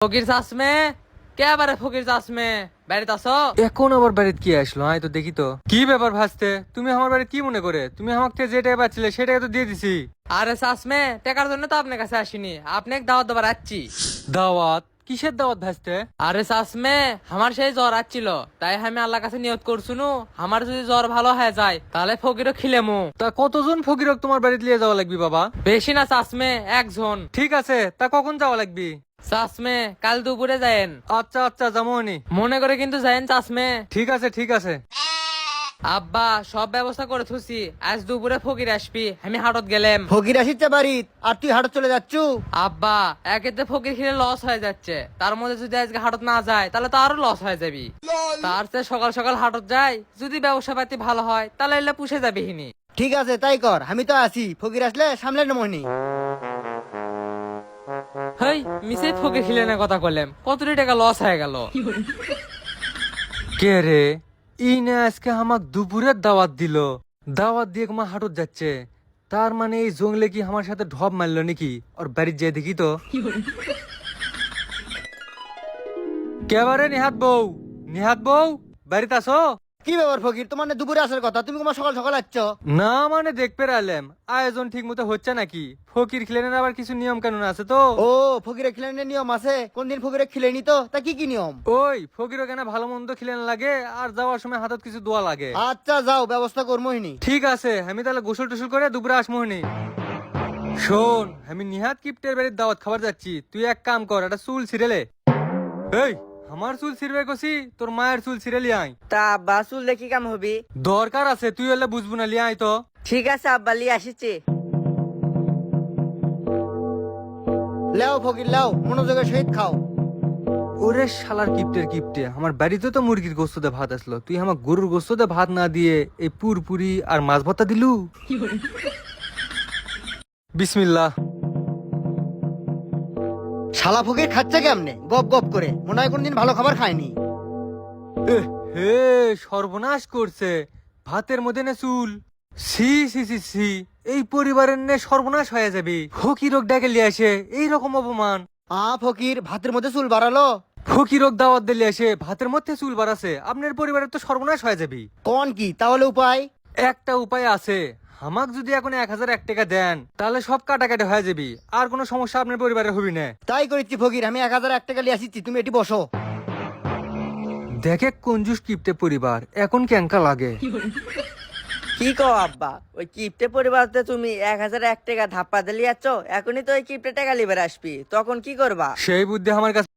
ফকির চাষমে কে বারে ফকির চাষমে বাড়িতে আসো। এখন আবার বাড়িতে কি আসলো? আয় তো দেখি তো কি ব্যাপার ভাসতে, তুমি আমার বাড়িতে কি মনে করে? তুমি আমাকে যে টাকা পাচ্ছিলে সেটাকে তো দিয়ে দিছি। আরে চাষমে টাকার জন্য তো আপনার কাছে আসিনি, আপনাকে দাওয়াত দেবার আসছি। দাওয়াত? কিসের দাওয়াত ভাসতে? আরে চাষমে আমার সেই জ্বর আসছিল, তাই আমি আল্লাহর কাছে নিয়ত করছুনু আমার যদি জ্বর ভালো হয়ে যায় তাহলে ফকিরও খিলেমু। তা কতজন ফকিরক তোমার বাড়িতে নিয়ে যাওয়া লাগবে বাবা? বেশি না চাষমে, একজন। ঠিক আছে, তা কখন যাওয়া লাগবে? চাষমে কাল দুপুরে যায়েন। আচ্ছা আচ্ছা, যামনি। মনে করে কিন্তু যায়েন চাষমে। ঠিক আছে ঠিক আছে। আব্বা সব ব্যবস্থা করে থুছি, আজ দুপুরে ফকির আসবি, আমি হাটত গেলাম। ফকির আসিচ্ছে বাড়িত আর তুই হাটত চলে যাচ্ছু? আব্বা একেতে ফকির খেলে লস হয়ে যাচ্ছে, তার মধ্যে যদি আজকে হাটত না যায় তাহলে তো আরো লস হয়ে যাবি। তার চেয়ে সকাল সকাল হাটত যাই, যদি ব্যবসা পাতি ভালো হয় তাহলে এলে পুষে যাবি হিনি। ঠিক আছে তাই কর, আমি তো আছি, ফকির আসলে সামলে নেমনি। হেই মিসে ফকির খেলে না কথা কইলাম, কতটি টাকা লস হয়ে গেল। কে রে? ই না আজকে আমাক দুপুরের দাওয়াত দিল, দাওয়াত দিয়ে মা হাটত যাচ্ছে। তার মানে এই জঙ্গলে কি আমার সাথে ঢপ মারলো নাকি? ওর বাড়ির যেয়ে দেখি তো। কেবারে নিহাত বউ, নিহাত বউ বাড়িতে আসো। কি ব্যাপার ফকির, তোমার না দুপুরে আসার কথা, তুমি তোমার সকাল সকাল আসছো? না মানে দেখতে পেলাম আয়োজন ঠিক মতো হচ্ছে নাকি। ফকির খিলেনের আবার কিছু নিয়ম কানুন আছে তো। ও ফকিরে খিলানের নিয়ম আছে? কোন দিন ফকিরে খিলেনি তো, তা কি কি নিয়ম? ওই ফকিরও কেন ভালো মন্দ খিলেন লাগে, আর যাওয়ার সময় হাতত কিছু দোয়া লাগে। আচ্ছা যাও, ব্যবস্থা করমোহিনী। ঠিক আছে, আমি তাহলে গোসল টোসল করে দুপুরে আসমোহনি। শোন, আমি নিহাত কিপ্টের বাড়ির দাওয়াত খাবার যাচ্ছি, তুই এক কাম কর, একটা চুল ছিঁড়েলে। এই আমার চুল ছিঁড়বে কছি, তোর মায়ের চুল ছিঁড়ে আই। তা আব্বা চুল দেখি কাম হবি? দরকার আছে, তুই হলে বুঝবো না, লিয়ে আয় তো। ঠিক আছে আব্বা লিয়ে আসিছি। লেও ফকির লেও, মনোযোগের সহিত খাও। ওরে শালার কিপ্টের কিপ্টে, আমার বাড়িতে তো মুরগির গোস্ততে ভাত আসলো, তুই আমার গরুর গোস্ততে ভাত না দিয়ে এই পুরপুরি আর মাছ ভর্তা দিলু। বিসমিল্লাহ। শালা ফকির খাচ্ছে কেমনে গপ গপ করে, মনে হয় কোনদিন ভালো খাবার খায়নি। হে সর্বনাশ করছে, ভাতের মধ্যে নে চুল। সি সি সি সি, এই পরিবারের নে সর্বনাশ হয়ে যাবে। ফকিরক ডেকে লিয়ে আসে এইরকম অপমান। ফকির ভাতের মধ্যে চুল বাড়ালো? ফকিরক দাওয়াত দিলে আসে ভাতের মধ্যে চুল বাড়াছে, আপনার পরিবারের তো সর্বনাশ হয়ে যাবে। কোন কি তাহলে উপায়? একটা উপায় আছে, আমাক যদি এখন 1001 টাকা দেন তাহলে সব কাটাকাটি হয়ে যাবে, আর কোনো সমস্যা আপনার পরিবারে হবি না। তাই করেছি ফকির, আমি 1001 টাকা লিয়ে আসিছি, তুমি এটি বসো। দেখে কঞ্জুস কিপ্টে পরিবার, এখন ক্যাঙ্কা লাগে। কি কও আব্বা, ওই কিপ্টে পরিবারতে তুমি 1001 টাকা ধাপ্পা দিলি যাচ্ছ, এখনই তো ওই কিপ্টে টাকা লিবার আসবি, তখন কি করবা? সেই বুদ্ধি আমার কাছে